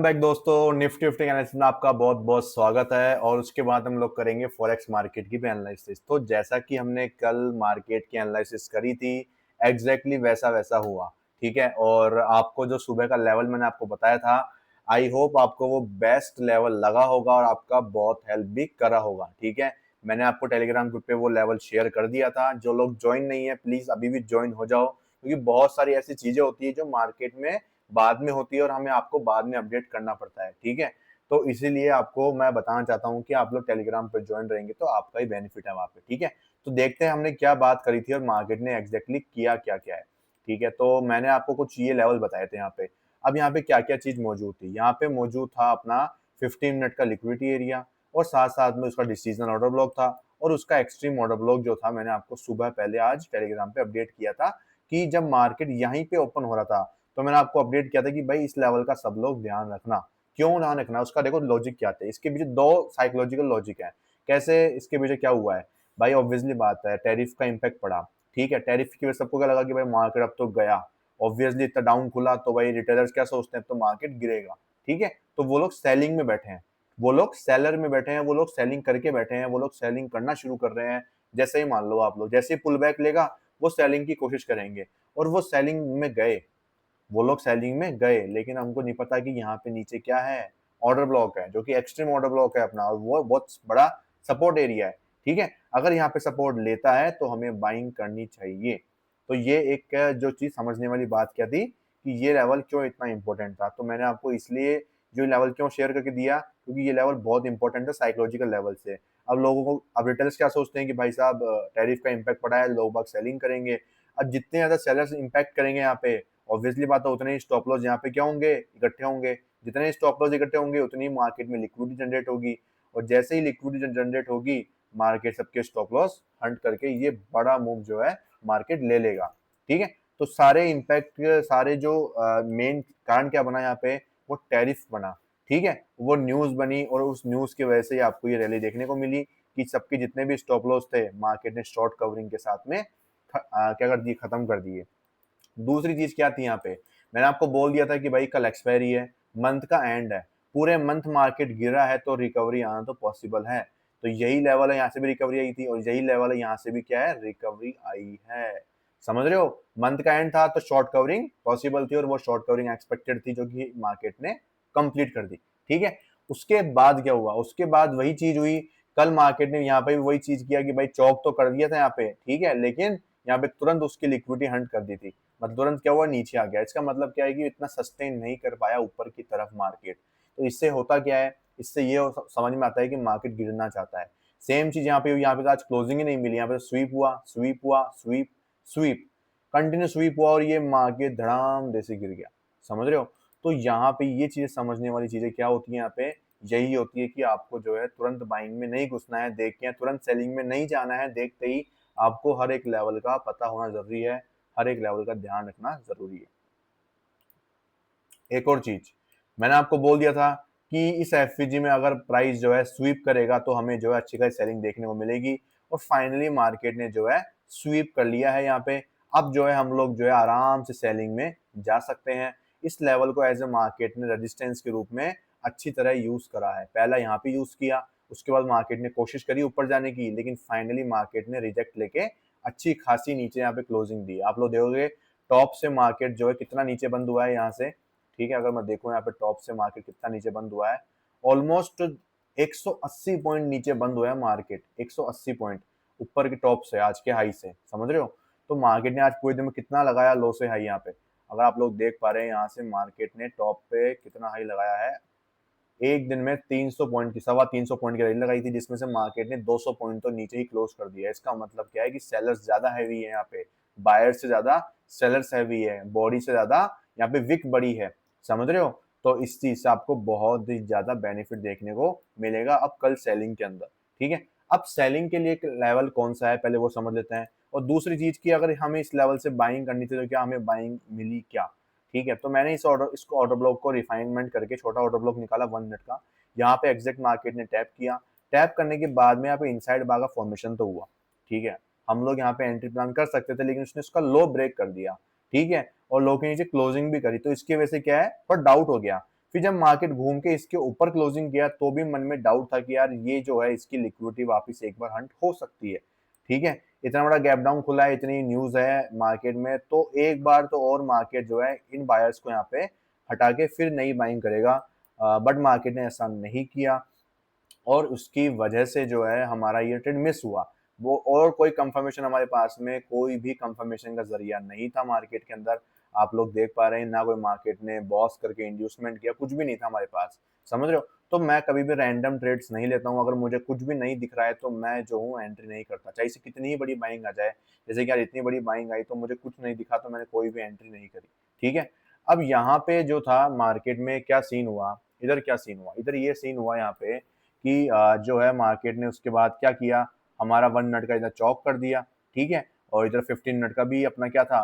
Back दोस्तों, Nifty fifty analysis में आपका बहुत बहुत स्वागत है। और उसके बाद हम लोग करेंगे फॉरेक्स मार्केट की भी एनालिसिस। तो जैसा कि हमने कल मार्केट की एनालिसिस करी थी, एग्जैक्टली वैसा वैसा हुआ। ठीक है, और आपको जो सुबह का लेवल मैंने आपको बताया था, आई होप आपको वो बेस्ट लेवल लगा होगा और आपका बहुत हेल्प भी करा होगा। ठीक है, मैंने आपको टेलीग्राम ग्रुप पे वो लेवल शेयर कर दिया था। जो लोग ज्वाइन नहीं है प्लीज अभी भी ज्वाइन हो जाओ, क्योंकि बहुत सारी ऐसी चीजें होती है जो मार्केट में बाद में होती है और हमें आपको बाद में अपडेट करना पड़ता है। ठीक है, तो इसीलिए आपको मैं बताना चाहता हूँ कि आप लोग टेलीग्राम पर ज्वाइन रहेंगे तो आपका ही बेनिफिट है वहां पे। ठीक है, तो देखते हैं हमने क्या बात करी थी और मार्केट ने एग्जैक्टली किया क्या क्या है। ठीक है, तो मैंने आपको कुछ ये लेवल बताए थे यहाँ पे। अब यहाँ पे क्या क्या चीज मौजूद थी, यहाँ पे मौजूद था अपना 15 मिनट का लिक्विडिटी एरिया, और साथ साथ में उसका डिसीजनल ऑर्डर ब्लॉक था, और उसका एक्सट्रीम ऑर्डर ब्लॉक जो था मैंने आपको सुबह पहले आज टेलीग्राम पे अपडेट किया था कि जब मार्केट यहीं पे ओपन हो रहा था तो मैंने आपको अपडेट किया था कि भाई इस लेवल का सब लोग ध्यान रखना। क्यों ध्यान रखना, उसका देखो लॉजिक क्या था। इसके पीछे दो साइकोलॉजिकल लॉजिक है। कैसे, इसके पीछे क्या हुआ है भाई, ऑब्वियसली बात है टैरिफ का इंपैक्ट पड़ा। ठीक है, टैरिफ की वजह से सबको क्या लगा कि भाई मार्केट अब तो गया। ऑब्वियसली इतना डाउन खुला तो भाई रिटेलर्स क्या सोचते हैं, अब तो मार्केट गिरेगा। ठीक है, तो वो लोग सेलिंग में बैठे हैं, वो लोग सेलर में बैठे हैं, वो लोग सेलिंग करके बैठे हैं, वो लोग सेलिंग करना शुरू कर रहे हैं। जैसे ही मान लो आप लोग, जैसे ही पुल बैक लेगा वो सेलिंग की कोशिश करेंगे, और वो सेलिंग में गए, वो लोग सेलिंग में गए, लेकिन हमको नहीं पता कि यहाँ पे नीचे क्या है। ऑर्डर ब्लॉक है जो कि एक्सट्रीम ऑर्डर ब्लॉक है अपना, और वो बहुत बड़ा सपोर्ट एरिया है। ठीक है, अगर यहाँ पे सपोर्ट लेता है तो हमें बाइंग करनी चाहिए। तो ये एक जो चीज समझने वाली बात क्या थी कि ये लेवल क्यों इतना इंपॉर्टेंट था, तो मैंने आपको इसलिए जो लेवल क्यों शेयर करके दिया, क्योंकि ये लेवल बहुत इंपॉर्टेंट है साइकोलॉजिकल लेवल से। अब लोगों को, अब रिटेलर्स क्या सोचते हैं कि भाई साहब टैरिफ का इम्पैक्ट पड़ा है, लोग बाग सेलिंग करेंगे। अब जितने ज्यादा सेलर्स इम्पैक्ट करेंगे यहाँ पे, ऑब्वियसली बात है उतने ही स्टॉप लॉस यहाँ पे क्या होंगे, इकट्ठे होंगे। जितने स्टॉप लॉस इकट्ठे होंगे उतनी मार्केट में लिक्विडिटी जनरेट होगी, और जैसे ही लिक्विडिटी जनरेट होगी मार्केट सबके स्टॉप लॉस हंट करके ये बड़ा मूव जो है मार्केट ले लेगा। ठीक है, तो सारे इम्पैक्ट, सारे जो मेन कारण क्या बना यहाँ पे, वो टैरिफ बना। ठीक है, वो न्यूज बनी, और उस न्यूज की वजह से आपको ये रैली देखने को मिली कि सबके जितने भी स्टॉप लॉस थे मार्केट ने शॉर्ट कवरिंग के साथ में क्या कर दिए, खत्म कर दिए। दूसरी चीज क्या थी यहाँ पे, मैंने आपको बोल दिया था कि भाई कल एक्सपायरी है, मंथ का एंड है, पूरे मंथ मार्केट गिरा है तो रिकवरी आना तो पॉसिबल है। तो यही लेवल है, यहाँ से भी रिकवरी आई थी, और यही लेवल है यहाँ से भी क्या है, रिकवरी आई है। समझ रहे हो, मंथ का एंड था तो शॉर्ट कवरिंग पॉसिबल थी, और वो शॉर्ट कवरिंग एक्सपेक्टेड थी जो कि मार्केट ने कंप्लीट कर दी। ठीक है, उसके बाद क्या हुआ, उसके बाद वही चीज हुई। कल मार्केट ने यहाँ पे भी वही चीज किया कि भाई चौक तो कर दिया था यहाँ पे, ठीक है, लेकिन यहाँ पे तुरंत उसकी लिक्विडिटी हंट कर दी थी। मतलब तुरंत क्या हुआ, नीचे आ गया। इसका मतलब क्या है कि इतना सस्टेन नहीं कर पाया ऊपर की तरफ मार्केट। तो इससे होता क्या है, इससे ये समझ में आता है कि मार्केट गिरना चाहता है। सेम चीज यहाँ पे हुई, यहाँ पे तो आज क्लोजिंग ही नहीं मिली, यहाँ पे स्वीप हुआ, स्वीप हुआ, स्वीप, स्वीप, कंटिन्यू स्वीप हुआ, और ये मार्केट धड़ाम जैसे गिर गया। समझ रहे हो, तो यहाँ पे ये चीजें समझने वाली चीजें क्या होती है, यहाँ पे यही होती है कि आपको जो है तुरंत बाइंग में नहीं घुसना है देख के, तुरंत सेलिंग में नहीं जाना है देखते ही। आपको हर एक लेवल का पता होना जरूरी है, हर एक लेवल का ध्यान रखना जरूरी है। एक और चीज मैंने आपको बोल दिया था कि इस एफवीजी में अगर प्राइस जो है स्वीप करेगा तो हमें जो है अच्छी खासी सेलिंग देखने को मिलेगी, और फाइनली मार्केट ने जो है स्वीप कर लिया है यहाँ पे। अब जो है हम लोग जो है आराम से सेलिंग में जा सकते हैं। इस लेवल को एज ए मार्केट ने रेजिस्टेंस के रूप में अच्छी तरह यूज करा है। पहला यहाँ पे यूज किया, उसके बाद मार्केट ने कोशिश करी ऊपर जाने की, लेकिन फाइनली मार्केट ने रिजेक्ट लेके अच्छी खासी नीचे यहाँ पे क्लोजिंग दी। आप लोग देखोगे टॉप से मार्केट जो है कितना नीचे बंद हुआ है यहाँ से। ठीक है, अगर मैं देखूं यहाँ पे टॉप से मार्केट कितना नीचे बंद हुआ है, ऑलमोस्ट 180 पॉइंट नीचे बंद हुआ है मार्केट, 180 पॉइंट ऊपर के टॉप से, आज के हाई से। समझ रहे हो, तो मार्केट ने आज पूरे दिन में कितना लगाया लो से हाई यहाँ पे। अगर आप लोग देख पा रहे हैं यहाँ से मार्केट ने टॉप पे कितना हाई लगाया है, एक दिन में 300 पॉइंट की, 325 पॉइंट की रैली लगाई थी, जिसमें से मार्केट ने 200 पॉइंट तो नीचे ही क्लोज कर दिया। इसका मतलब क्या है कि सेलर्स ज्यादा हैवी है यहाँ पे, बायर से ज्यादा सेलर्स हैवी है, बॉडी से ज्यादा यहाँ पे विक बड़ी है। समझ रहे हो, तो इस चीज से आपको बहुत ही ज्यादा बेनिफिट देखने को मिलेगा अब कल सेलिंग के अंदर। ठीक है, अब सेलिंग के लिए लेवल कौन सा है पहले वो समझ लेते हैं, और दूसरी चीज की अगर हमें इस लेवल से बाइंग करनी थी तो क्या हमें बाइंग मिली क्या। ठीक है, तो मैंने इसको ऑर्डर ब्लॉक को रिफाइनमेंट करके छोटा ऑर्डर ब्लॉक निकाला 1 मिनट का। यहाँ पे एग्जैक्ट मार्केट ने टैप किया, टैप करने के बाद में यहाँ पे इनसाइड बार का फॉर्मेशन तो हुआ। ठीक है, हम लोग यहाँ पे एंट्री प्लान कर सकते थे, लेकिन उसने उसका लो ब्रेक कर दिया। ठीक है, और लो के नीचे क्लोजिंग भी करी, तो इसकी वजह से क्या है, पर डाउट हो गया। फिर जब मार्केट घूम के इसके ऊपर क्लोजिंग किया तो भी मन में डाउट था कि यार ये जो है इसकी लिक्विडिटी वापस एक बार हंट हो सकती है। ठीक है, इतना बड़ा गैप डाउन खुला है, इतनी न्यूज है मार्केट में, तो एक बार तो और मार्केट जो है इन बायर्स को यहाँ पे हटा के फिर नई बाइंग करेगा। बट मार्केट ने ऐसा नहीं किया और उसकी वजह से जो है हमारा ये ट्रेड मिस हुआ। वो और कोई कंफर्मेशन हमारे पास में कोई भी कंफर्मेशन का जरिया नहीं था मार्केट के अंदर। आप लोग देख पा रहे हैं ना, कोई मार्केट ने बॉस करके इंड्यूसमेंट किया, कुछ भी नहीं था हमारे पास। समझ रहे हो? तो मैं कभी भी रैंडम ट्रेड्स नहीं लेता हूँ। अगर मुझे कुछ भी नहीं दिख रहा है तो मैं जो हूँ एंट्री नहीं करता, चाहे इसे कितनी ही बड़ी बाइंग आ जाए। जैसे कि यार इतनी बड़ी बाइंग आई तो मुझे कुछ नहीं दिखा तो मैंने कोई भी एंट्री नहीं करी। ठीक है, अब यहाँ पे जो था मार्केट में क्या सीन हुआ, इधर क्या सीन हुआ, इधर ये सीन हुआ यहाँ पे कि जो है मार्केट ने उसके बाद क्या किया, हमारा 1 मिनट का इधर चौक कर दिया। ठीक है, और इधर 15 मिनट का भी अपना क्या था,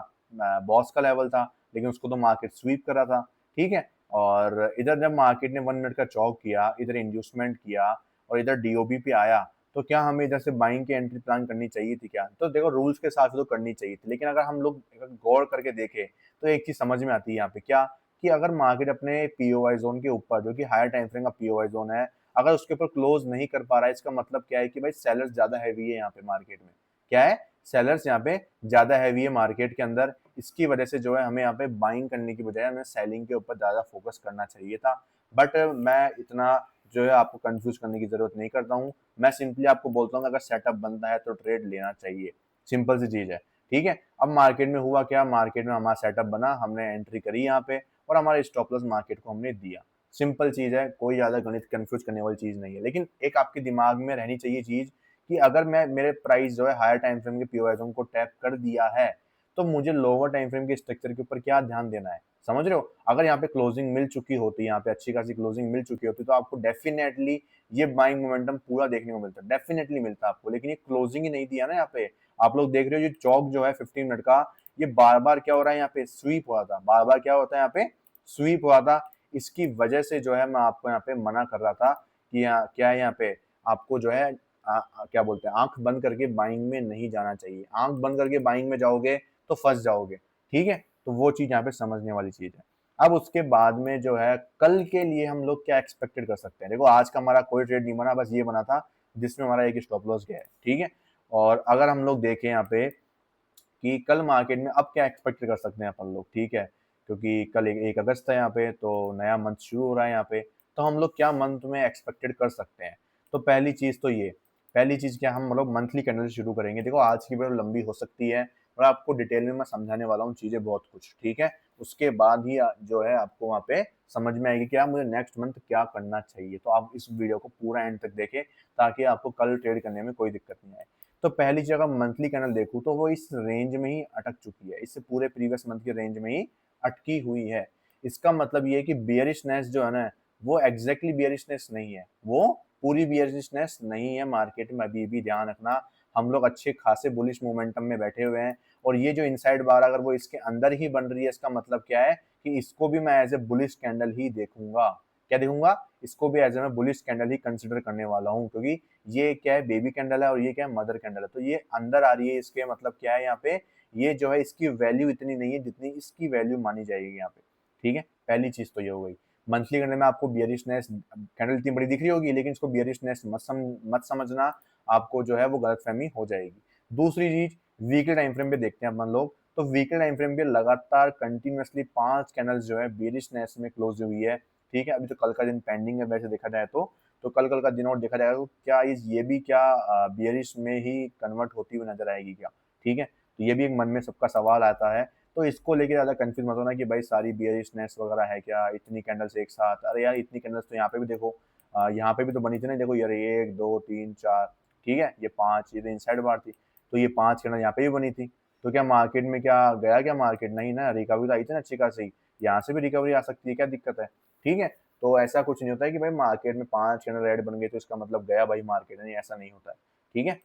बॉस का लेवल था, लेकिन उसको तो मार्केट स्वीप करा था। ठीक है, और इधर जब मार्केट ने 1 मिनट का चौक किया, इधर इंड्यूसमेंट किया और इधर डीओबी पे आया, तो क्या हमें इधर से बाइंग की एंट्री प्लान करनी चाहिए थी क्या? तो देखो रूल्स के हिसाब से तो करनी चाहिए थी, लेकिन अगर हम लोग अगर गौर करके देखें तो एक चीज समझ में आती है यहाँ पे क्या, कि अगर मार्केट अपने पीओवाई जोन के ऊपर, जो कि हायर टाइम फ्रेम का पीओवाई जोन है, अगर उसके ऊपर क्लोज नहीं कर पा रहा है, इसका मतलब क्या है कि भाई सेलर्स ज्यादा हैवी है यहाँ पे मार्केट में। क्या है, सेलर्स यहाँ पे ज्यादा हैवी है मार्केट के अंदर। इसकी वजह से जो है हमें यहाँ पे बाइंग करने की बजाय हमें सेलिंग के ऊपर ज्यादा फोकस करना चाहिए था। बट मैं इतना जो है आपको कंफ्यूज करने की जरूरत नहीं करता हूँ। मैं सिंपली आपको बोलता हूँ अगर सेटअप बनता है तो ट्रेड लेना चाहिए, सिंपल सी चीज है। ठीक है, अब मार्केट में हुआ क्या, मार्केट में हमारा सेटअप बना, हमने एंट्री करी यहाँ पे और हमारे स्टॉप लॉस मार्केट को हमने दिया। सिंपल चीज है, कोई ज्यादा गणित कंफ्यूज करने वाली चीज नहीं है। लेकिन एक आपके दिमाग में रहनी चाहिए चीज कि अगर मैं मेरे प्राइस जो है हायर टाइम फ्रेम के पीओआई को टैप कर दिया है तो मुझे लोअर टाइम फ्रेम के स्ट्रक्चर के ऊपर क्या ध्यान देना है। समझ रहे हो? अगर यहाँ पे क्लोजिंग मिल चुकी होती, यहाँ पे अच्छी खासी क्लोजिंग मिल चुकी होती तो आपको डेफिनेटली ये बाइंग मोमेंटम पूरा देखने को मिलता, डेफिनेटली मिलता आपको। लेकिन ये क्लोजिंग ही नहीं दिया ना यहाँ पे। आप लोग देख रहे हो ये चौक जो है 15 मिनट का, ये बार बार क्या हो रहा है यहाँ पे, स्वीप हुआ था, बार बार क्या होता है यहाँ पे, स्वीप हुआ था। इसकी वजह से जो है मैं आपको यहाँ पे मना कर रहा था कि यहाँ क्या है, यहाँ पे आपको जो है क्या बोलते हैं, आंख बंद करके बाइंग में नहीं जाना चाहिए। आंख बंद करके बाइंग में जाओगे तो फंस जाओगे। ठीक है, तो वो चीज यहाँ पे समझने वाली चीज है। अब उसके बाद में जो है कल के लिए हम लोग क्या एक्सपेक्टेड कर सकते हैं। देखो आज का हमारा कोई ट्रेड नहीं बना, बस ये बना था जिसमें हमारा एक स्टॉप लॉस गया है। ठीक है, और अगर हम लोग देखें यहाँ पे कि कल मार्केट में अब क्या एक्सपेक्ट कर सकते हैं अपन लोग। ठीक है, क्योंकि कल 1 अगस्त है यहाँ पे, तो नया मंथ शुरू हो रहा है यहाँ पे, तो हम लोग क्या मंथ में एक्सपेक्टेड कर सकते हैं। तो पहली चीज तो ये, पहली चीज क्या, हम लोग मंथली कैंडल से शुरू करेंगे। देखो आज की वीडियो लंबी हो सकती है और आपको डिटेल में मैं समझाने वाला हूँ चीजें बहुत कुछ। ठीक है, उसके बाद ही जो है आपको वहाँ पे समझ में आएगी क्या मुझे नेक्स्ट मंथ क्या करना चाहिए। तो आप इस वीडियो को पूरा एंड तक देखें ताकि आपको कल ट्रेड करने में कोई दिक्कत नहीं आए। तो पहली चीज अगर मंथली कैंडल देखूं तो वो इस रेंज में ही अटक चुकी है, इससे पूरे प्रीवियस मंथ के रेंज में ही अटकी हुई है। इसका मतलब ये है कि बियरिशनेस जो है ना, वो एग्जैक्टली बियरिशनेस नहीं है, वो पूरी बियरिशनेस नहीं है मार्केट में। अभी भी ध्यान रखना, हम लोग अच्छे खासे बुलिश मोमेंटम में बैठे हुए हैं और ये जो इनसाइड बार अगर वो इसके अंदर ही बन रही है, इसका मतलब क्या है कि इसको भी मैं एज ए बुलिश कैंडल ही देखूंगा। क्या देखूंगा? इसको भी एज ए मैं बुलिश कैंडल ही कंसिडर करने वाला हूँ, क्योंकि ये क्या है, बेबी कैंडल है और ये क्या है, मदर कैंडल है। तो ये अंदर आ रही है, इसके मतलब क्या है यहाँ पे, ये जो है इसकी वैल्यू इतनी नहीं है जितनी इसकी वैल्यू मानी जाएगी यहाँ पे। ठीक है, पहली चीज तो ये हो गई। मंथली कैंडल में आपको बियरिशनेस कैंडल इतनी बड़ी दिख रही होगी, लेकिन इसको बियरिशनेस मत समझना, आपको जो है वो गलतफहमी हो जाएगी। दूसरी चीज, वीकली टाइम फ्रेम पे देखते हैं अपन लोग। तो वीकली टाइम फ्रेम पे लगातार कंटिन्यूअसली 5 कैंडल्स जो है बियरिशनेस में क्लोज हुई है। ठीक है, अभी तो कल का दिन पेंडिंग है वैसे देखा जाए तो कल का दिन और देखा जाएगा तो क्या ये भी क्या बियरिश में ही कन्वर्ट होती हुई नजर आएगी क्या। ठीक है, तो ये भी एक मन में सबका सवाल आता है। तो इसको लेके ज्यादा कंफ्यूज मत होना कि भाई सारी बियरिशनेस वगैरह है क्या, इतनी कैंडल्स एक साथ। अरे यार इतनी कैंडल्स तो यहाँ पे भी देखो, यहाँ पे भी तो बनी थी ना, देखो यार 1 2 3 4, ठीक है, ये 5, ये तो इनसाइड बार थी, तो ये 5 कैंडल यहाँ पे भी बनी थी। तो क्या मार्केट में क्या गया, क्या मार्केट नहीं ना, रिकवरी तो आई थी ना अच्छी खासी, यहाँ से भी रिकवरी आ सकती है, क्या दिक्कत है। ठीक है, तो ऐसा कुछ नहीं होता है कि भाई मार्केट में 5 कैंडल रेड बन गए तो इसका मतलब गया भाई मार्केट, नहीं ऐसा नहीं होता है। ठीक है,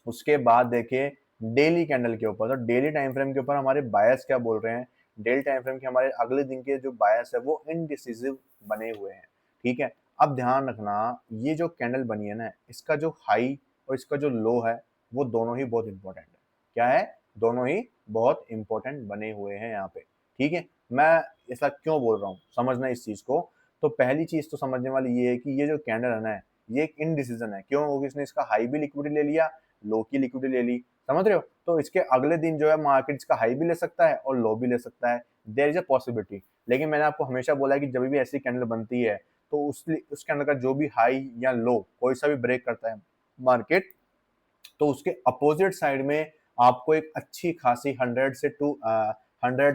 उसके बाद देखिए डेली कैंडल के ऊपर, तो डेली टाइम फ्रेम के ऊपर हमारे बायस क्या बोल रहे हैं। डेली टाइम फ्रेम के हमारे अगले दिन के जो बायस है वो इनडिसिसिव बने हुए हैं। ठीक है, अब ध्यान रखना, ये जो कैंडल बनी है ना, इसका जो हाई और इसका जो लो है वो दोनों ही बहुत इंपॉर्टेंट है। क्या है? दोनों ही बहुत इंपॉर्टेंट बने हुए हैं यहाँ पे। ठीक है, मैं ऐसा क्यों बोल रहा हूँ, समझना इस चीज को। तो पहली चीज तो समझने वाली ये है कि ये जो कैंडल है ना, ये एक इनडिसीजन है। क्यों? क्योंकि इसने इसका हाई भी लिक्विडिटी ले लिया, लो की लिक्विडिटी ले ली, समझ रहे हो? तो इसके अगले दिन जो है मार्केट इसका हाई भी ले सकता है और लो भी ले सकता है, देयर इज अ पॉसिबिलिटी। लेकिन मैंने आपको हमेशा बोला है कि जब भी ऐसी कैंडल बनती है तो उस कैंडल का जो भी हाई या लो कोई सा भी ब्रेक करता है मार्केट, तो उसके अपोजिट साइड में आपको एक अच्छी खासी 100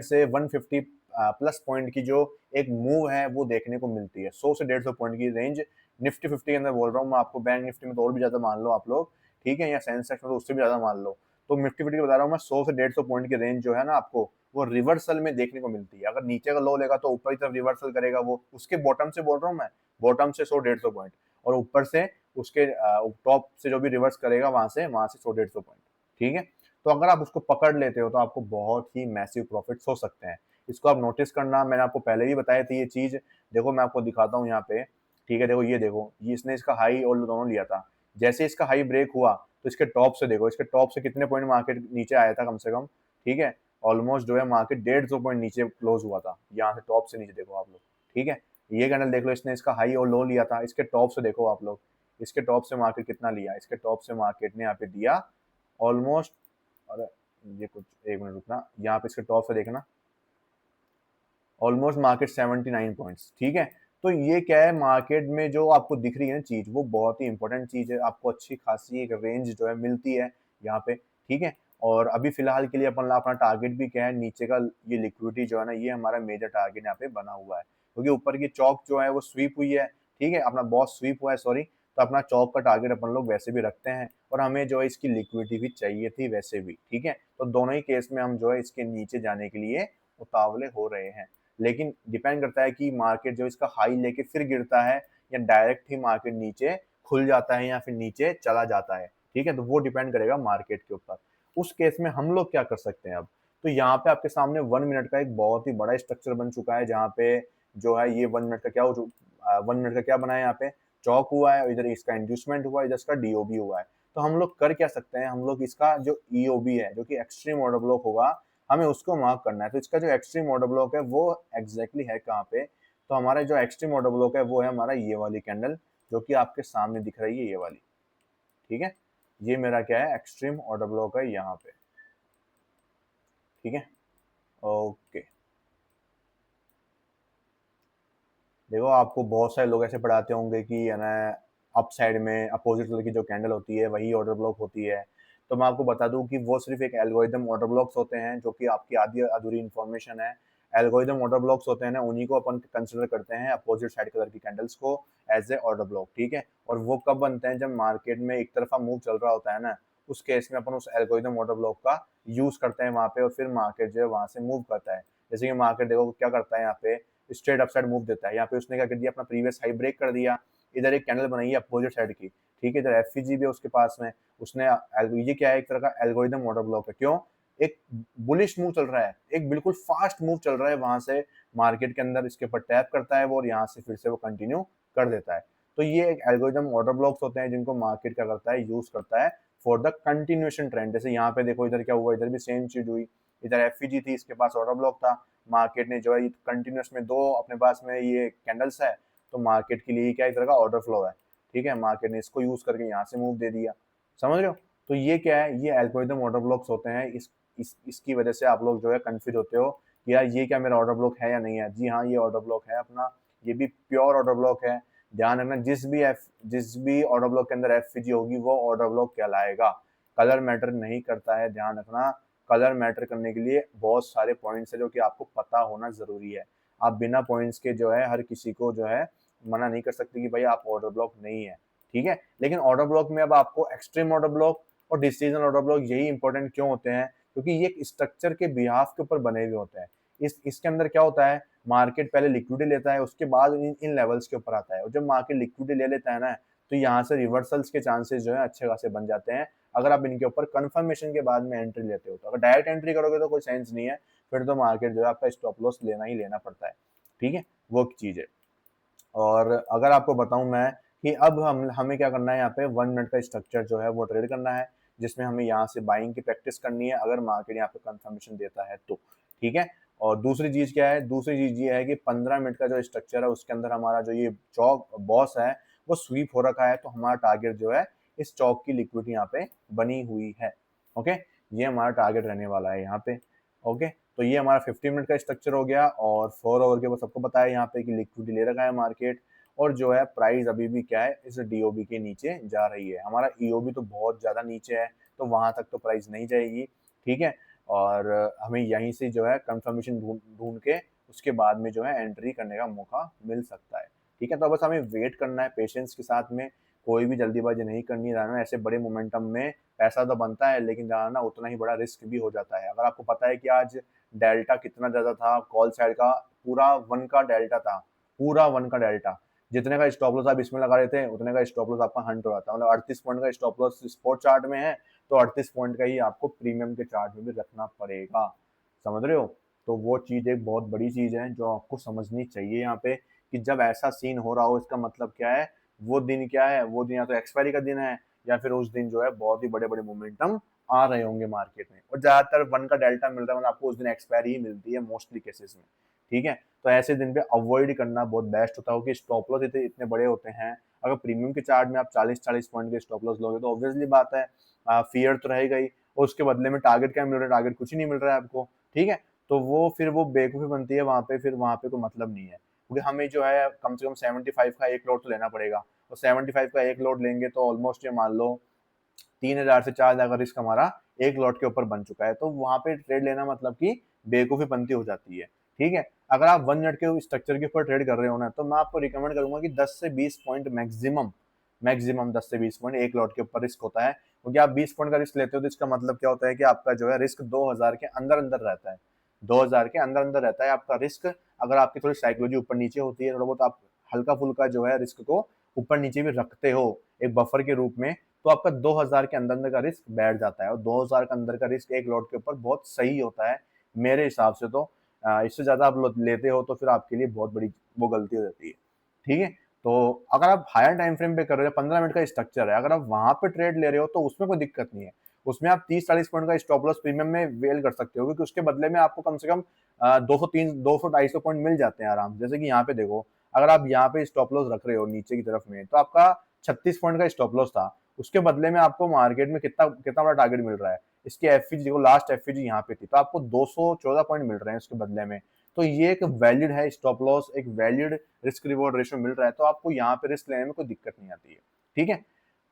से 150 प्लस पॉइंट की जो एक मूव है वो देखने को मिलती है। 100 से 150 पॉइंट की रेंज निफ्टी 50 के अंदर बोल रहा हूँ मैं आपको, बैंक निफ्टी में तो और भी ज्यादा मान लो आप लोग, ठीक है, या सेंसेक्स में तो उससे भी ज्यादा मान लो। तो निफ्टी 50 बता रहा हूँ मैं, 100 से 150 पॉइंट की रेंज जो है ना आपको वो रिवर्सल में देखने को मिलती है। अगर नीचे का लो लेगा तो ऊपर की तरफ रिवर्सल करेगा, वो उसके बॉटम से बोल रहा हूँ मैं, बॉटम से 100-150 पॉइंट, और ऊपर से उसके टॉप से जो भी रिवर्स करेगा वहां से 100-150 पॉइंट, ठीक है। तो अगर आप उसको पकड़ लेते हो तो आपको बहुत ही मैसिव प्रॉफिट्स हो सकते हैं। इसको आप नोटिस करना, मैंने आपको पहले भी बताया था ये चीज। देखो मैं आपको दिखाता हूँ यहाँ पे, ठीक है, देखो ये देखो, ये इसने इसका हाई और लो दोनों लिया था। जैसे इसका हाई ब्रेक हुआ तो इसके टॉप से देखो, इसके टॉप से कितने पॉइंट मार्केट नीचे आया था कम से कम, ठीक है, ऑलमोस्ट जो है मार्केट 150 पॉइंट नीचे क्लोज हुआ था, यहाँ से टॉप से नीचे देखो आप लोग, ठीक है। ये कैंडल देख लो, इसने इसका हाई और लो लिया था, इसके टॉप से देखो आप लोग, इसके टॉप से मार्केट कितना लिया, इसके टॉप से मार्केट ने यहाँ पे दिया ऑलमोस्ट, और ये कुछ एक मिनट रुकना, यहाँ पे इसके टॉप से देखना, ऑलमोस्ट मार्केट 79 पॉइंट्स, ठीक है। तो ये क्या है, मार्केट में जो आपको दिख रही है ना चीज, वो बहुत ही इंपॉर्टेंट चीज है। आपको अच्छी खासी एक रेंज जो है मिलती है यहाँ पे, ठीक है। और अभी फिलहाल के लिए अपन अपना टारगेट भी क्या है, नीचे का ये लिक्विडिटी जो है ना, ये हमारा मेजर टारगेट यहाँ पे बना हुआ है, क्योंकि ऊपर की चौक जो है वो स्वीप हुई है, ठीक है, अपना बॉस स्वीप हुआ है, सॉरी। तो अपना चौक का टारगेट अपन लोग वैसे भी रखते हैं, और हमें जो है इसकी लिक्विडिटी भी चाहिए थी वैसे भी, ठीक है। तो दोनों ही केस में हम जो है इसके नीचे जाने के लिए उतावले हो रहे हैं। लेकिन डिपेंड करता है कि मार्केट जो इसका हाई लेके फिर गिरता है, या डायरेक्ट ही मार्केट नीचे खुल जाता है या फिर नीचे चला जाता है, ठीक है। तो वो डिपेंड करेगा मार्केट के ऊपर। उस केस में हम लोग क्या कर सकते हैं अब? तो यहाँ पे आपके सामने 1 मिनट का एक बहुत ही बड़ा स्ट्रक्चर बन चुका है, जहाँ पे जो है ये 1 मिनट का क्या हो, 1 मिनट का क्या बना है, यहाँ पे चौक हुआ है, इधर इसका इंड्यूसमेंट हुआ है, इधर इसका डीओबी हुआ है। तो हम लोग कर क्या सकते हैं, हम लोग इसका जो ईओबी है, जो कि एक्सट्रीम ऑर्डर ब्लॉक होगा, हमें उसको मार्क करना है। तो इसका जो एक्सट्रीम ऑर्डर ब्लॉक है वो एग्जैक्टली है कहाँ पे? तो हमारा जो एक्सट्रीम ऑर्डर ब्लॉक है वो है हमारा ये वाली कैंडल, जो कि आपके सामने दिख रही है, ये वाली, ठीक है। ये मेरा क्या है, एक्सट्रीम ऑर्डर ब्लॉक है यहाँ पे, ठीक है। ओके, देखो आपको बहुत सारे लोग ऐसे पढ़ाते होंगे कि है ना, अप साइड में अपोजिट कलर की जो कैंडल होती है वही ऑर्डर ब्लॉक होती है। तो मैं आपको बता दूं कि वो सिर्फ एक एल्गोरिदम ऑर्डर ब्लॉक्स होते हैं, जो कि आपकी आधी अधूरी इन्फॉर्मेशन है। एल्गोरिदम ऑर्डर ब्लॉक्स होते हैं ना, उन्हीं को अपन कंसिडर करते हैं अपोजिट साइड कलर की कैंडल्स को एज ए ऑर्डर ब्लॉक, ठीक है। और वो कब बनते हैं? जब मार्केट में एक तरफा मूव चल रहा होता है ना, उस केस में अपन उस एल्गोरिदम ऑर्डर ब्लॉक का यूज करते हैं वहां पे, और फिर मार्केट जो है वहां से मूव करता है। जैसे कि मार्केट देखो क्या करता है, यहाँ पे स्ट्रेट अपसाइड मूव देता है। यहाँ पे उसने क्या कर दिया, अपना प्रीवियस हाई ब्रेक कर दिया, इधर एक कैंडल बनाई है अपोजिट साइड की, ठीक है, इधर एफईजी भी है उसके पास में, उसने ये क्या है, एक तरह का एल्गोरिदम ऑर्डर ब्लॉक है। क्यों? एक बुलिश मूव चल रहा है, एक बिल्कुल फास्ट मूव चल रहा है, वहां से मार्केट के अंदर इसके ऊपर टैप करता है वो, और यहाँ से फिर से वो कंटिन्यू कर देता है। तो ये एक एल्गोरिदम ऑर्डर ब्लॉक्स होते हैं, जिनको मार्केट क्या करता है, यूज करता है फॉर द कंटिन्यूएशन ट्रेंड। जैसे यहाँ पे देखो, इधर क्या हुआ, इधर भी सेम चीज हुई, इधर एफईजी थी, इसके पास ऑर्डर ब्लॉक था, मार्केट ने जो है कंटिन्यूस में दो अपने पास में ये कैंडल्स है, तो मार्केट के लिए क्या, इस तरह का ऑर्डर फ्लो है, ठीक है। मार्केट ने इसको यूज करके यहाँ से मूव दे दिया, समझ रहे हो? तो ये क्या है, ये एल्गोरिदम ऑर्डर ब्लॉक्स होते हैं। इसकी वजह से आप लोग जो है कंफ्यूज होते हो कि यार ये क्या मेरा ऑर्डर ब्लॉक है या नहीं है। जी हाँ, ये ऑर्डर ब्लॉक है अपना, ये भी प्योर ऑर्डर ब्लॉक है। ध्यान रखना, जिस भी ऑर्डर ब्लॉक के अंदर एफजी होगी वो ऑर्डर ब्लॉक कहलाएगा। कलर मैटर नहीं करता है, ध्यान रखना। कलर मैटर करने के लिए बहुत सारे पॉइंट्स है जो कि आपको पता होना जरूरी है। आप बिना पॉइंट्स के जो है हर किसी को जो है मना नहीं कर सकते कि भाई आप ऑर्डर ब्लॉक नहीं है, ठीक है। लेकिन ऑर्डर ब्लॉक में अब आपको एक्सट्रीम ऑर्डर ब्लॉक और डिसीजन ऑर्डर ब्लॉक यही इंपॉर्टेंट क्यों होते हैं? क्योंकि ये एक स्ट्रक्चर के बिहाफ के ऊपर बने हुए होते हैं। इसके अंदर क्या होता है, मार्केट पहले लिक्विडिटी लेता है, उसके बाद इन लेवल्स के ऊपर आता है, और जब मार्केट लिक्विडिटी ले लेता है ना, तो यहाँ से रिवर्सल्स के चांसेस जो है अच्छे खासे बन जाते हैं, अगर आप इनके ऊपर कंफर्मेशन के बाद में एंट्री लेते हो। तो अगर डायरेक्ट एंट्री करोगे तो कोई सेंस नहीं है, फिर तो मार्केट जो है आपका स्टॉप लॉस लेना ही लेना पड़ता है, ठीक है, वो चीज है। और अगर आपको बताऊं मैं कि अब हमें क्या करना है, यहाँ पे 1 मिनट का स्ट्रक्चर जो है वो ट्रेड करना है, जिसमें हमें यहाँ से बाइंग की प्रैक्टिस करनी है, अगर मार्केट यहाँ पे कंफर्मेशन देता है तो, ठीक है। और दूसरी चीज़ क्या है, दूसरी चीज़ ये है कि 15 मिनट का जो स्ट्रक्चर है उसके अंदर हमारा जो ये चौक बॉस है वो स्वीप हो रखा है, तो हमारा टारगेट जो है इस चौक की लिक्विडिटी यहाँ पे बनी हुई है। ओके, ये हमारा टारगेट रहने वाला है यहाँ पे। ओके, तो ये हमारा 50 मिनट का स्ट्रक्चर हो गया और 4 आवर के बाद सबको पता है यहाँ पे कि लिक्विडिटी ले रखा है मार्केट, और जो है प्राइस अभी भी क्या है इस डीओबी के नीचे जा रही है। हमारा ईओबी तो बहुत ज़्यादा नीचे है, तो वहाँ तक तो प्राइस नहीं जाएगी, ठीक है। और हमें यहीं से जो है कंफर्मेशन ढूंढ के उसके बाद में जो है एंट्री करने का मौका मिल सकता है, ठीक है। तो बस हमें वेट करना है पेशेंस के साथ में, कोई भी जल्दीबाजी नहीं करनी है। ऐसे बड़े मोमेंटम में पैसा तो बनता है, लेकिन जाना उतना ही बड़ा रिस्क भी हो जाता है। अगर आपको पता है कि आज डेल्टा कितना ज़्यादा था, कॉल साइड का पूरा 1 का डेल्टा था, पूरा 1 का डेल्टा, जितने का स्टॉप लॉस आप इसमें लगा रहे थे उतने का स्टॉप लॉस आपका हंट हो जाता है। मतलब 38 पॉइंट का स्टॉप लॉस स्पॉट चार्ट में है, तो 38 पॉइंट का ही आपको प्रीमियम के चार्ट में भी रखना पड़ेगा, समझ रहे हो। तो वो चीज़ एक बहुत बड़ी चीज़ है जो आपको समझनी चाहिए यहाँ पे, कि जब ऐसा सीन हो रहा हो इसका मतलब क्या है, वो दिन क्या है, वो दिन या तो एक्सपायरी का दिन है या फिर उस दिन जो है बहुत ही बड़े बड़े मोमेंटम आ रहे होंगे मार्केट में। और ज्यादातर 1 का डेल्टा मिल रहा है, मतलब आपको उस दिन एक्सपायरी ही मिलती है मोस्टली केसेस में, ठीक है। तो ऐसे दिन पे अवॉइड करना बहुत बेस्ट होता है, क्योंकि स्टॉप लॉस इतने बड़े होते हैं। अगर प्रीमियम के चार्ट में आप 40-40 पॉइंट के स्टॉप लॉस लोगे तो ऑब्वियसली बात है फियर तो रहेगा ही, और उसके बदले में टारगेट क्या मिल रहा है, टारगेट कुछ ही नहीं मिल रहा है आपको, ठीक है। तो वो फिर वो बेवकूफ़ी बनती है वहाँ पे, फिर वहाँ पे कोई मतलब नहीं है, क्योंकि हमें जो है कम से कम 75 का एक लॉट तो लेना पड़ेगा, और 75 का एक लॉट लेंगे तो ऑलमोस्ट ये मान लो 3000 से 4000 का रिस्क हमारा एक लॉट के ऊपर बन चुका है। तो वहाँ पे ट्रेड लेना मतलब कि बेवकूफ़ी बनती हो जाती है, ठीक है। अगर आप 1 मिनट के स्ट्रक्चर के ऊपर ट्रेड कर रहे हो ना, तो मैं आपको रिकमेंड करूंगा कि 10 से 20 पॉइंट मैक्सिमम, 10 से 20 पॉइंट एक लॉट के ऊपर रिस्क होता है, क्योंकि आप 20 पॉइंट का रिस्क लेते हो तो इसका मतलब क्या होता है कि आपका जो है रिस्क 2000 के अंदर अंदर रहता है, 2000 के अंदर अंदर रहता है आपका रिस्क। अगर आपकी थोड़ी साइकोलॉजी ऊपर नीचे होती है, थोड़ा बहुत आप हल्का फुल्का जो है रिस्क को ऊपर नीचे भी रखते हो एक बफर के रूप में, तो आपका 2000 के अंदर अंदर का रिस्क बैठ जाता है, और 2000 के अंदर का रिस्क एक लॉट के ऊपर बहुत सही होता है मेरे हिसाब से। तो इससे ज्यादा आप लेते हो तो फिर आपके लिए बहुत बड़ी वो गलती हो जाती है, ठीक है। तो अगर आप हायर टाइम फ्रेम पे कर रहे हो, 15 मिनट का स्ट्रक्चर है, अगर आप वहां पे ट्रेड ले रहे हो तो उसमें कोई दिक्कत नहीं है। उसमें आप 30-40 पॉइंट का स्टॉप लॉस प्रीमियम में वेल कर सकते हो, क्योंकि उसके बदले में आपको कम से कम 200 250 पॉइंट मिल जाते हैं आराम। जैसे कि यहाँ पे देखो, अगर आप यहाँ पे स्टॉप लॉस रख रहे हो नीचे की तरफ में, तो आपका 36 पॉइंट का स्टॉप लॉस था, उसके बदले में आपको मार्केट में कितना कितना बड़ा टारगेट मिल रहा है। इसकी एफईजी देखो, लास्ट एफईजी यहाँ पे थी, तो आपको 214 पॉइंट मिल रहे हैं उसके बदले में। तो ये एक वैलिड है स्टॉप लॉस, एक वैलिड रिस्क रिवॉर्ड रेशियो मिल रहा है, तो आपको यहाँ पे रिस्क लेने में कोई दिक्कत नहीं आती है, ठीक है।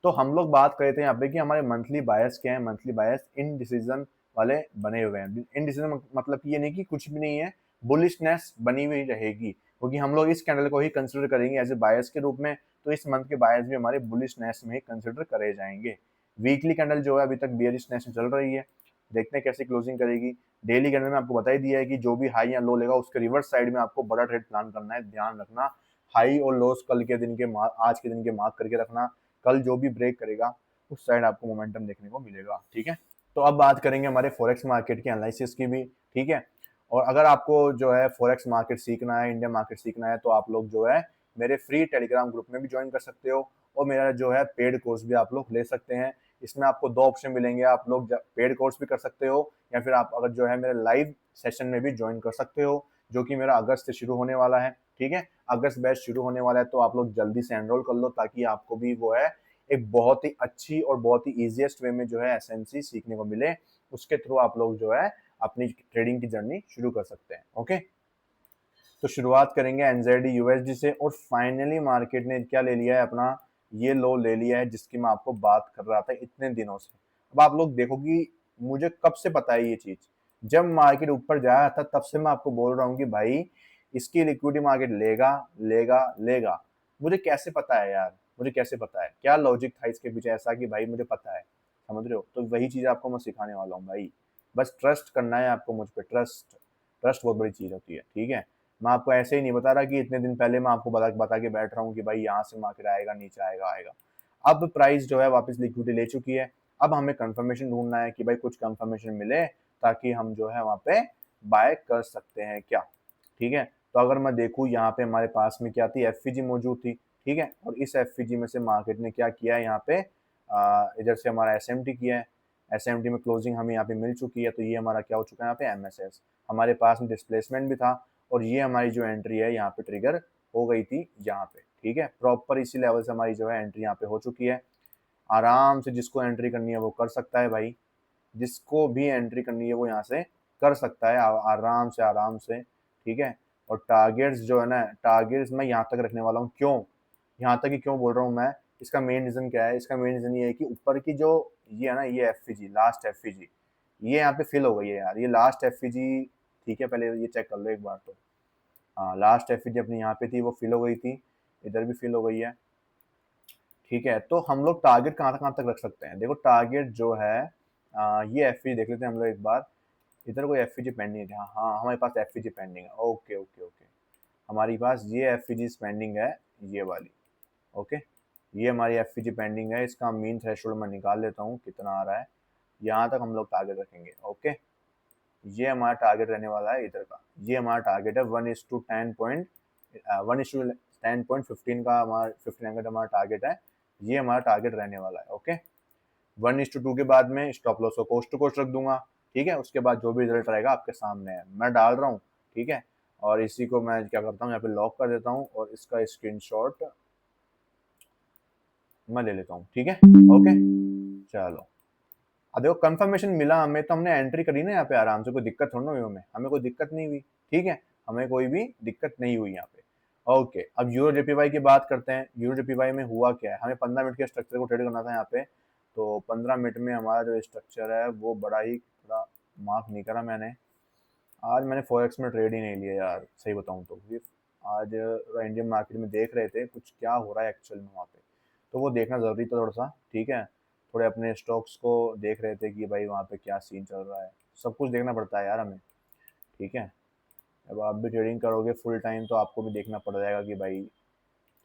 तो हम लोग बात कर रहे थे यहाँ पे कि हमारे मंथली बायस क्या है। मंथली बायस इन डिसीजन वाले बने हुए हैं। इन डिसीजन मतलब ये नहीं कि कुछ भी नहीं है, बुलिशनेस बनी हुई रहेगी, क्योंकि हम लोग इस कैंडल को ही कंसिडर करेंगे एज ए बायस के रूप में, तो इस मंथ के बायस भी हमारे बुलिशनेस में ही कंसिडर करे जाएंगे। वीकली कैंडल जो है अभी तक बियरिशनेस में चल रही है, देखते हैं कैसे क्लोजिंग करेगी। डेली कैंडल में आपको बता ही दिया है कि जो भी हाई या लो लेगा उसके रिवर्स साइड में आपको बड़ा ट्रेड प्लान करना है। ध्यान रखना, हाई और लोस कल के दिन के आज के दिन के मार्क करके रखना, कल जो भी ब्रेक करेगा उस साइड आपको मोमेंटम देखने को मिलेगा, ठीक है। तो अब बात करेंगे हमारे फॉरेक्स मार्केट के एनालिसिस की भी, ठीक है। और अगर आपको जो है फॉरेक्स मार्केट सीखना है, इंडियन मार्केट सीखना है, तो आप लोग जो है मेरे फ्री टेलीग्राम ग्रुप में भी ज्वाइन कर सकते हो, और मेरा जो है पेड कोर्स भी आप लोग ले सकते हैं। इसमें आपको 2 ऑप्शन मिलेंगे, आप लोग पेड कोर्स भी कर सकते हो, या फिर आप अगर जो है मेरे लाइव सेशन में भी ज्वाइन कर सकते हो, जो कि मेरा अगस्त से शुरू होने वाला है, ठीक है। अगस्त बैच शुरू होने वाला है, तो आप लोग जल्दी से एनरोल कर लो, ताकि आपको भी वो है एक बहुत ही अच्छी और बहुत ही इजीएस्ट वे में जो है एसएनसी सीखने को मिले। उसके थ्रू आप लोग जो है अपनी ट्रेडिंग की जर्नी शुरू कर सकते हैं, ओके। तो शुरुआत करेंगे एनजेडी यूएसडी से, और फाइनली मार्केट ने क्या ले लिया है अपना, ये लो ले लिया है जिसकी मैं आपको बात कर रहा था इतने दिनों से। अब आप लोग देखो कि मुझे कब से पता है ये चीज, जब मार्केट ऊपर जाया था तब से मैं आपको बोल रहा हूँ कि भाई इसकी लिक्विडिटी मार्केट लेगा लेगा लेगा। मुझे कैसे पता है यार, मुझे कैसे पता है, क्या लॉजिक था इसके पीछे ऐसा कि भाई मुझे पता है, समझ रहे हो। तो वही चीज आपको मैं सिखाने वाला हूँ भाई, बस ट्रस्ट करना है आपको मुझ पर। ट्रस्ट, ट्रस्ट बहुत बड़ी चीज होती है, ठीक है। मैं आपको ऐसे ही नहीं बता रहा कि इतने दिन पहले मैं आपको बता के बैठ रहा हूँ कि भाई यहाँ से मार्केट आएगा, नीचे आएगा आएगा। अब प्राइस जो है वापस लिक्विडिटी ले चुकी है, अब हमें कंफर्मेशन ढूंढना है कि भाई कुछ कंफर्मेशन मिले, ताकि हम जो है वहाँ पे बाय कर सकते हैं क्या, ठीक है। तो अगर मैं देखूँ यहाँ पे हमारे पास में क्या थी, एफईजी मौजूद थी, ठीक है। और इस एफईजी में से मार्केट ने क्या किया है यहाँ पे, इधर से हमारा एसएमटी किया है, SMT में क्लोजिंग हमें यहाँ पे मिल चुकी है, तो ये हमारा क्या हो चुका है यहाँ पे MSS। हमारे पास में डिस्प्लेसमेंट भी था और ये हमारी जो एंट्री है यहाँ पे ट्रिगर हो गई थी यहाँ पे, ठीक है। प्रॉपर इसी लेवल से हमारी जो है एंट्री यहाँ पे हो चुकी है। आराम से जिसको एंट्री करनी है वो कर सकता है भाई, जिसको भी एंट्री करनी है वो यहाँ से कर सकता है आराम से, ठीक है। और टारगेट्स जो है ना, टारगेट्स मैं यहाँ तक रखने वाला हूँ। क्यों यहाँ तक ही क्यों बोल रहा हूँ मैं, इसका मेन रीजन क्या है, इसका मेन रीजन ये है कि ऊपर की जो ये है ना, ये एफईजी, लास्ट एफईजी, ये यहाँ पे फिल हो गई है यार, ये लास्ट एफईजी, ठीक है। पहले ये चेक कर लो एक बार तो, हाँ लास्ट एफईजी अपनी यहाँ पे थी, वो फिल हो गई थी, इधर भी फिल हो गई है, ठीक है। तो हम लोग टारगेट कहाँ तक रख सकते हैं, देखो टारगेट जो है ये एफईजी देख लेते हैं हम लोग एक बार। इधर कोई एफईजी पेंडिंग है, हाँ हमारे पास एफईजी पेंडिंग है, ओके ओके ओके। हमारी पास ये एफईजी पेंडिंग है, ये वाली, ओके। ये हमारी एफईजी पेंडिंग है, इसका मीन थ्रेशोल्ड मैं निकाल लेता हूँ कितना आ रहा है, यहाँ तक हम लोग टारगेट रखेंगे, ओके। ये हमारा टारगेट रहने वाला है इधर का, ये हमारा टारगेट है 1:10.15 का, हमारा 1500 हमारा टारगेट है, ये हमारा टारगेट रहने वाला है, ओके। 1:2 के बाद में स्टॉप लॉस को कोस्ट टू कोस्ट रख दूंगा, ठीक है। उसके बाद जो भी रिजल्ट रहेगा आपके सामने है, मैं डाल रहा हूँ, ठीक है। और इसी को मैं क्या करता हूँ, यहाँ पे लॉक कर देता हूँ और इसका स्क्रीनशॉट मैं ले लेता हूँ, ठीक है, ओके। चलो अब देखो कंफर्मेशन मिला हमें, तो हमने एंट्री करी ना यहाँ पे आराम से, कोई दिक्कत थोड़ी ना हुई हमें कोई दिक्कत नहीं हुई, ठीक है। हमें कोई भी दिक्कत नहीं हुई यहाँ पे, ओके। अब यूरो जेपीवाई की बात करते हैं। यूरो जेपीवाई में हुआ क्या है, हमें 15 मिनट के स्ट्रक्चर को ट्रेड करना था यहाँ पे, तो 15 मिनट में हमारा जो स्ट्रक्चर है वो बड़ा ही थोड़ा मार्क नहीं करा मैंने। आज मैंने फॉरेक्स में ट्रेड ही नहीं लिया यार, सही बताऊँ तो, क्योंकि आज इंडियन मार्केट में देख रहे थे कुछ क्या हो रहा है एक्चुअल में वहाँ पे, तो वो देखना ज़रूरी था थोड़ा सा, ठीक है। थोड़े अपने स्टॉक्स को देख रहे थे कि भाई वहाँ पे क्या सीन चल रहा है, सब कुछ देखना पड़ता है यार हमें, ठीक है। अब आप भी ट्रेडिंग करोगे फुल टाइम तो आपको भी देखना पड़ जाएगा कि भाई,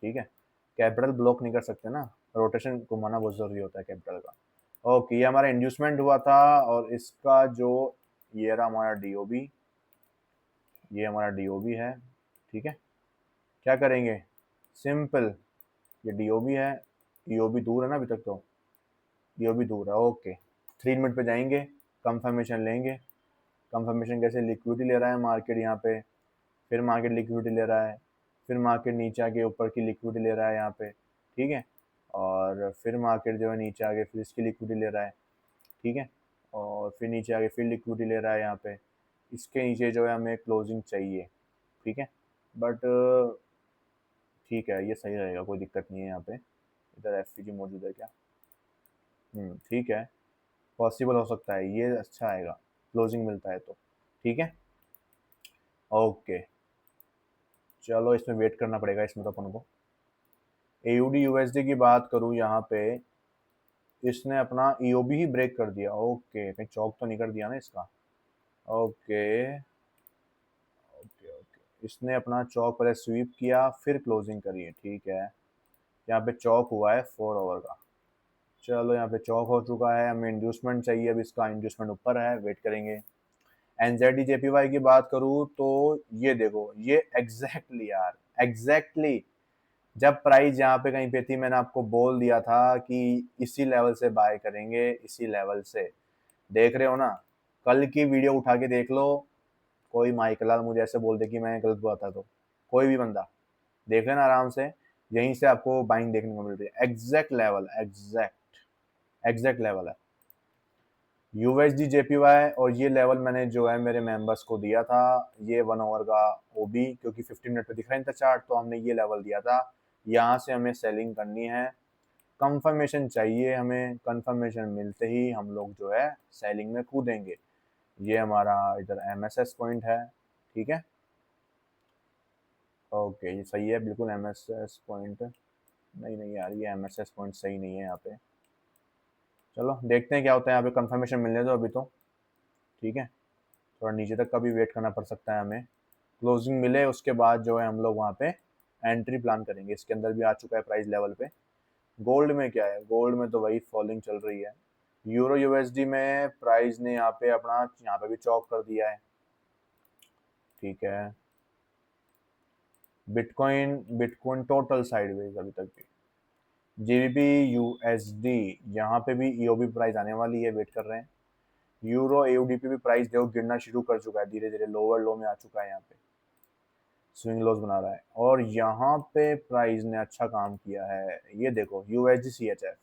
ठीक है। कैपिटल ब्लॉक नहीं कर सकते ना, रोटेशन घुमाना बहुत ज़रूरी होता है कैपिटल का, ओके। ये हमारा इंड्यूसमेंट हुआ था और इसका जो ये रहा हमारा डीओबी, ये हमारा डीओबी है, ठीक है। क्या करेंगे, सिंपल, ये डीओबी है, ईओबी दूर है ना अभी तक, तो ईओबी दूर है, ओके। 3 मिनट पे जाएंगे, कंफर्मेशन लेंगे। कंफर्मेशन कैसे, लिक्विडिटी ले रहा है मार्केट यहाँ पे, फिर मार्केट लिक्विडिटी ले रहा है, फिर मार्केट नीचे आके ऊपर की लिक्विडिटी ले रहा है यहाँ पे, ठीक है। और फिर मार्केट जो है नीचे आके फिर इसकी लिक्विडिटी ले रहा है, ठीक है। और फिर नीचे आके फिर लिक्विडिटी ले रहा है यहाँ पे, इसके नीचे जो है हमें क्लोजिंग चाहिए, ठीक है। बट ठीक है, ये सही रहेगा, कोई दिक्कत नहीं है यहाँ पे। इधर एफ मौजूद है क्या, ठीक है, पॉसिबल हो सकता है, ये अच्छा आएगा, क्लोजिंग मिलता है तो, ठीक है, ओके। चलो इसमें वेट करना पड़ेगा, इसमें तो अपन को। एयूडी यूएसडी की बात करूँ यहाँ पे, इसने अपना ईओबी ही ब्रेक कर दिया, ओके। कहीं चौक तो नहीं कर दिया ना इसका, ओके ओके ओके। इसने अपना चौक पहले स्वीप किया फिर क्लोजिंग करी है, ठीक है। यहाँ पे चौक हुआ है 4 ओवर का, चलो यहाँ पे चौक हो चुका है, हमें इंड्यूसमेंट चाहिए, अब इसका इंड्यूसमेंट ऊपर है, वेट करेंगे। एनजेडी जेपीवाई की बात करूँ तो ये देखो, ये एग्जैक्टली यार, एग्जैक्टली जब प्राइस यहाँ पे कहीं पे थी, मैंने आपको बोल दिया था कि इसी लेवल से बाय करेंगे, इसी लेवल से, देख रहे हो ना। कल की वीडियो उठा के देख लो, कोई माइकलाल मुझे ऐसे बोल दे कि मैं गलत बोला तो, कोई भी बंदा देख लेना आराम से, यहीं से आपको बाइंग देखने को मिल रही है, एग्जैक्ट लेवल, एग्जैक्ट लेवल है यूएसडी जेपीवाई। और ये लेवल मैंने जो है मेरे मेंबर्स को दिया था, ये 1 ओवर का ओबी, क्योंकि 15 मिनट पे दिख रहा था चार्ट, तो हमने ये लेवल दिया था, यहाँ से हमें सेलिंग करनी है। कंफर्मेशन चाहिए हमें, कंफर्मेशन मिलते ही हम लोग जो है सेलिंग में कूदेंगे। ये हमारा इधर एमएसएस पॉइंट है, ठीक है, ओके। ये सही है बिल्कुल एमएसएस पॉइंट, नहीं नहीं यार ये एमएसएस पॉइंट सही नहीं है यहाँ पे। चलो देखते हैं क्या होता है यहाँ पे, कंफर्मेशन मिलने दो अभी तो, ठीक है। थोड़ा नीचे तक का भी वेट करना पड़ सकता है हमें, क्लोजिंग मिले उसके बाद जो है हम लोग वहाँ पे एंट्री प्लान करेंगे। इसके अंदर भी आ चुका है प्राइस लेवल पे। गोल्ड में क्या है, गोल्ड में तो वही फॉलिंग चल रही है। यूरो यूएसडी में प्राइस ने यहाँ पे अपना, यहाँ पे भी चौक कर दिया है, ठीक है। बिटकॉइन बिटकॉइन टोटल साइडवेज अभी तक भी, जीबीपी यूएसडी, यहाँ पे भी ईओबी प्राइस आने वाली है, वेट कर रहे हैं। यूरो एयूडीपी भी प्राइस देखो गिरना शुरू कर चुका है, धीरे धीरे लोअर लो में आ चुका है, यहाँ पे स्विंग लोज बना रहा है। और यहाँ पे प्राइस ने अच्छा काम किया है, ये देखो यूएसडी सीएचएफ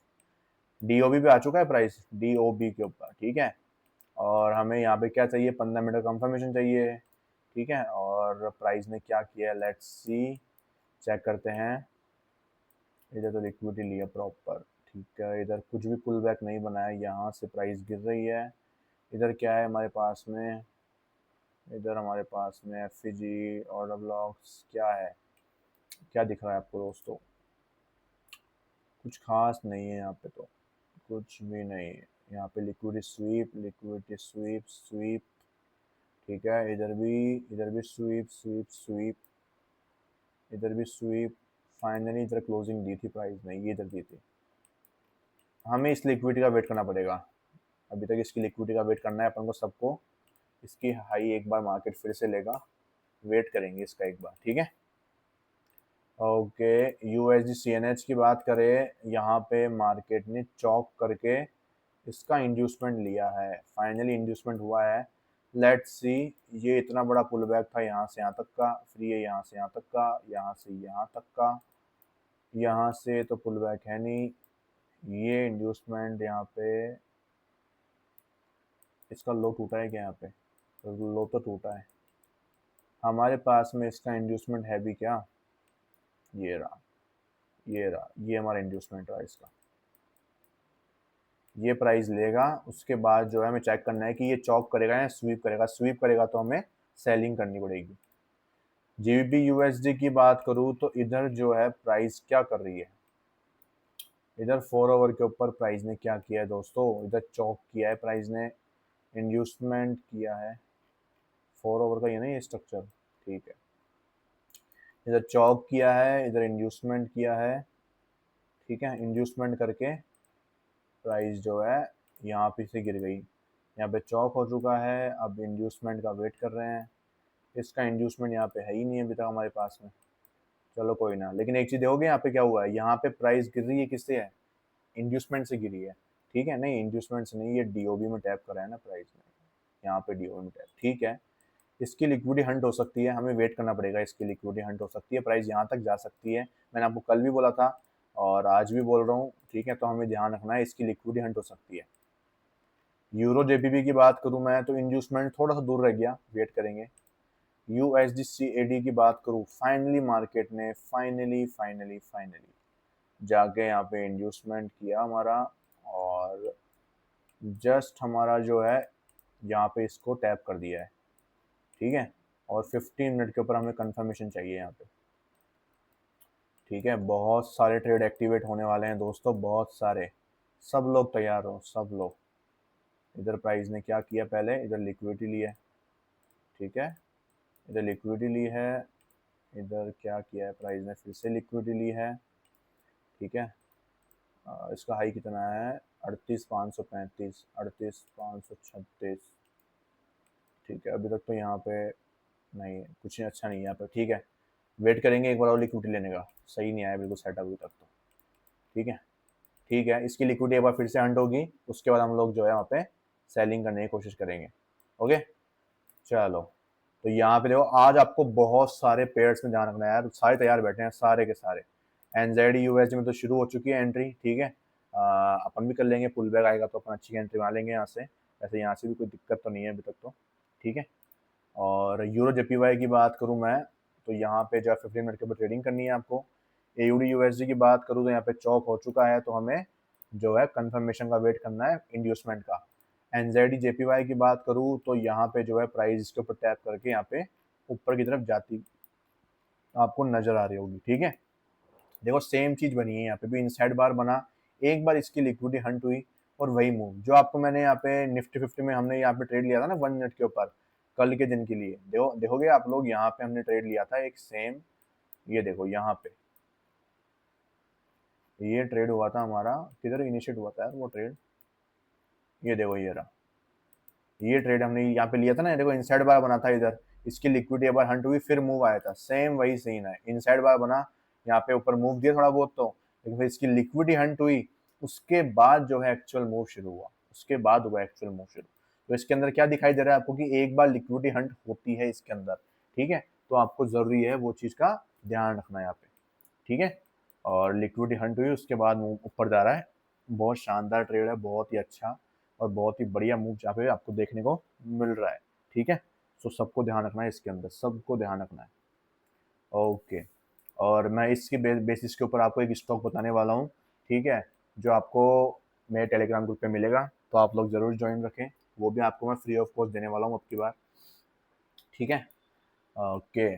डीओबी पे आ चुका है प्राइस, डीओबी के ऊपर, ठीक है। और हमें यहाँ पे क्या चाहिए, 15 मिनट का कंफर्मेशन चाहिए, ठीक है। और प्राइस ने क्या किया, लेट्स सी, चेक करते हैं। इधर तो लिक्विडिटी लिया प्रॉपर, ठीक है। इधर कुछ भी पुल बैक नहीं बना है, यहाँ से प्राइस गिर रही है। इधर क्या है हमारे पास में, इधर हमारे पास में एफजी ऑर्डर ब्लॉक्स क्या है, क्या दिख रहा है आपको दोस्तों, कुछ खास नहीं है यहाँ पे तो, कुछ भी नहीं है यहाँ पे। Liquidity sweep, liquidity sweep sweep, ठीक है। इधर भी स्वीप स्वीप स्वीप, इधर भी स्वीप। फाइनली इधर क्लोजिंग दी थी प्राइस ने, ये इधर दी थी। हमें इस लिक्विडिटी का वेट करना पड़ेगा, अभी तक इसकी लिक्विडिटी का वेट करना है अपन को सबको। इसकी हाई एक बार मार्केट फिर से लेगा, वेट करेंगे इसका एक बार, ठीक है। ओके, यूएसडी सीएनएच की बात करें, यहाँ पे मार्केट ने चौक करके इसका इंड्यूसमेंट लिया है, फाइनली इंड्यूसमेंट हुआ है। लेट्स सी, ये इतना बड़ा पुल बैक था यहाँ से यहाँ तक का, फिर ये यहाँ से यहाँ तक का, यहाँ से यहाँ तक का, यहाँ से तो पुल बैक है नहीं। ये इंड्यूसमेंट यहाँ पे, इसका लो टूटा है क्या यहाँ पे, तो लो तो टूटा है हमारे पास में, इसका इंड्यूसमेंट है भी क्या, ये रहा, ये रहा, ये हमारा इंड्यूसमेंट रहा इसका। ये प्राइस लेगा, उसके बाद जो है हमें चेक करना है कि ये चॉक करेगा या स्वीप करेगा। स्वीप करेगा तो हमें सेलिंग करनी पड़ेगी। जीबीपी यूएसडी की बात करूँ तो इधर जो है प्राइस क्या कर रही है, इधर 4 आवर के ऊपर प्राइस ने क्या किया है दोस्तों, इधर चॉक किया है प्राइस ने, इंड्यूसमेंट किया है। 4 आवर का ये नहीं स्ट्रक्चर, ठीक है। इधर चॉक किया है, इधर इंड्यूसमेंट किया है, ठीक है। इंड्यूसमेंट करके प्राइस जो है यहाँ पे से गिर गई, यहाँ पे चौक हो चुका है। अब इंड्यूसमेंट का वेट कर रहे हैं, इसका इंड्यूसमेंट यहाँ पे है ही नहीं अभी तक हमारे पास में। चलो कोई ना, लेकिन एक चीज़ देखोगे यहाँ पे क्या हुआ है, यहाँ पे प्राइस गिर रही है किससे है, इंड्यूसमेंट से गिरी है, ठीक है। नहीं इंड्यूसमेंट से नहीं, ये डीओबी में टैप करा है ना प्राइस में, यहाँ पे डीओबी में टैप, ठीक है। इसकी लिक्विडिटी हंट हो सकती है, हमें वेट करना पड़ेगा, इसकी लिक्विडिटी हंट हो सकती है, प्राइस यहाँ तक जा सकती है। मैंने आपको कल भी बोला था और आज भी बोल रहा हूँ, ठीक है। तो हमें ध्यान रखना है, इसकी लिक्विडिटी हंट हो सकती है। यूरो जेपीबी की बात करूं मैं तो इंड्यूसमेंट थोड़ा सा दूर रह गया, वेट करेंगे। यूएसडी सीएडी की बात करूं, फाइनली मार्केट ने फाइनली फाइनली फाइनली जाके यहाँ पे इंड्यूसमेंट किया हमारा, और जस्ट हमारा जो है यहाँ पे इसको टैप कर दिया है, ठीक है। और 15 मिनट के ऊपर हमें कंफर्मेशन चाहिए यहाँ पे, ठीक है। बहुत सारे ट्रेड एक्टिवेट होने वाले हैं दोस्तों, बहुत सारे, सब लोग तैयार हो, सब लोग। इधर प्राइस ने क्या किया, पहले इधर लिक्विडिटी लिया, ठीक है। इधर लिक्विडिटी ली है, इधर क्या किया है प्राइस ने, फिर से लिक्विडिटी ली है, ठीक है। इसका हाई कितना है, 38,535, 38,536, ठीक है। अभी तक तो यहाँ पे नहीं, कुछ अच्छा नहीं है यहाँ पे, ठीक है। वेट करेंगे एक बार और लिक्विडिटी लेने का, सही नहीं आया बिल्कुल सेटअप अभी तक तो, ठीक है। ठीक है, इसकी लिक्विडिटी एक बार फिर से हंट होगी, उसके बाद हम लोग जो है वहाँ पे सेलिंग करने की कोशिश करेंगे, ओके। चलो, तो यहाँ पे देखो आज आपको बहुत सारे पेयर्स में ध्यान रखना है यार, सारे तैयार बैठे हैं सारे के सारे। एनजेडी यूएसडी में तो शुरू हो चुकी है एंट्री, ठीक है। अपन भी कर लेंगे, पुल बैक आएगा तो अपन अच्छी एंट्री बना लेंगे यहाँ से, वैसे यहाँ से भी कोई दिक्कत तो नहीं है अभी तक तो, ठीक है। और यूरो जेपीवाई की बात करूँ मैं तो यहाँ पे जो है 15 मिनट के ऊपर ट्रेडिंग करनी है आपको। एयूडी यूएसडी की बात करूँ तो यहाँ पे चौक हो चुका है, तो हमें जो है कंफर्मेशन का वेट करना है इंड्यूसमेंट का। एनजेडी जेपीवाई की बात करूँ तो यहाँ पे जो है प्राइस इसके ऊपर टैप करके यहाँ पे ऊपर की तरफ जाती आपको नजर आ रही होगी, ठीक है। देखो सेम चीज बनी है, यहाँ पे भी इनसाइड बार बना, एक बार इसकी लिक्विडिटी हंट हुई और वही मूव जो आपको मैंने यहाँ पे निफ्टी 50 में हमने यहाँ पे ट्रेड लिया था ना 1 मिनट के ऊपर, कल के दिन के लिए, देखोगे आप लोग, यहाँ पे हमने ट्रेड लिया था एक सेम, ये देखो यहाँ पे ये ट्रेड हुआ था हमारा, किधर इनिशिएट हुआ था यार वो ट्रेड, ये देखो ये रहा, ये ट्रेड हमने यहाँ पे लिया था ना, देखो इनसाइड बार बना था इधर, इसकी लिक्विडिटी एक बार हंट हुई फिर मूव आया था, सेम वही सीन है, इनसाइड बार बना, यहाँ पे ऊपर मूव दिया थोड़ा बहुत तो लेकिन फिर इसकी लिक्विडिटी हंट हुई, उसके बाद जो है एक्चुअल मूव शुरू हुआ, उसके बाद हुआ एक्चुअल मूव शुरू। तो इसके अंदर क्या दिखाई दे रहा है आपको कि एक बार लिक्विडिटी हंट होती है इसके अंदर, ठीक है, तो आपको जरूरी है वो चीज का ध्यान रखना यहाँ पे, ठीक है। और लिक्विडिटी हंट हुई, उसके बाद मूव ऊपर जा रहा है, बहुत शानदार ट्रेड है, बहुत ही अच्छा और बहुत ही बढ़िया मूव यहाँ पे आपको देखने को मिल रहा है, ठीक है। तो सबको ध्यान रखना है इसके अंदर, सबको ध्यान रखना है। ओके, और मैं इसकी बेसिस के ऊपर आपको एक स्टॉक बताने वाला हूँ, ठीक है, जो आपको मेरे टेलीग्राम ग्रुप पे मिलेगा, तो आप लोग ज़रूर ज्वाइन रखें, वो भी आपको मैं फ्री ऑफ कॉस्ट देने वाला हूँ अब की बार, ठीक है। ओके,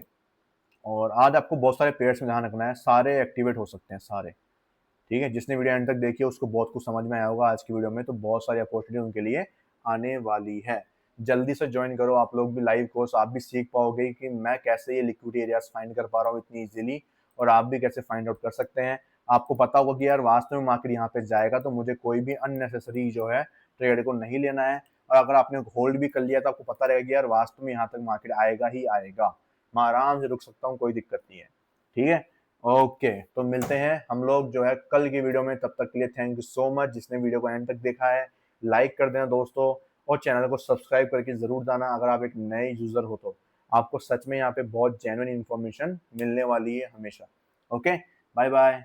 और आज आपको बहुत सारे पेयर्स में ध्यान रखना है, सारे एक्टिवेट हो सकते हैं सारे, ठीक है। जिसने वीडियो एंड तक देखी है उसको बहुत कुछ समझ में आया होगा आज की वीडियो में, तो बहुत सारी अपॉर्चुनिटी उनके लिए आने वाली है। जल्दी से ज्वाइन करो, आप लोग भी लाइव कोर्स, आप भी सीख पाओगे कि मैं कैसे ये लिक्विडिटी एरियाज फाइंड कर पा रहा हूँ इतनी इजीली, और आप भी कैसे फाइंड आउट कर सकते हैं। आपको पता होगा कि यार वास्तव में मार्केट यहाँ पे जाएगा, तो मुझे कोई भी अननेसेसरी जो है ट्रेड को नहीं लेना है। और अगर आपने होल्ड भी कर लिया तो आपको पता रहेगा कि यार वास्तव में यहाँ तक मार्केट आएगा ही आएगा, मैं आराम से रुक सकता हूँ, कोई दिक्कत नहीं है, ठीक है। ओके, तो मिलते हैं हम लोग जो है कल की वीडियो में, तब तक के लिए थैंक यू सो मच। जिसने वीडियो को एंड तक देखा है लाइक कर देना दोस्तों, और चैनल को सब्सक्राइब करके जरूर जाना अगर आप एक नए यूजर हो तो। आपको सच में यहाँ पे बहुत जेन्युइन इन्फॉर्मेशन मिलने वाली है हमेशा। Okay, bye bye.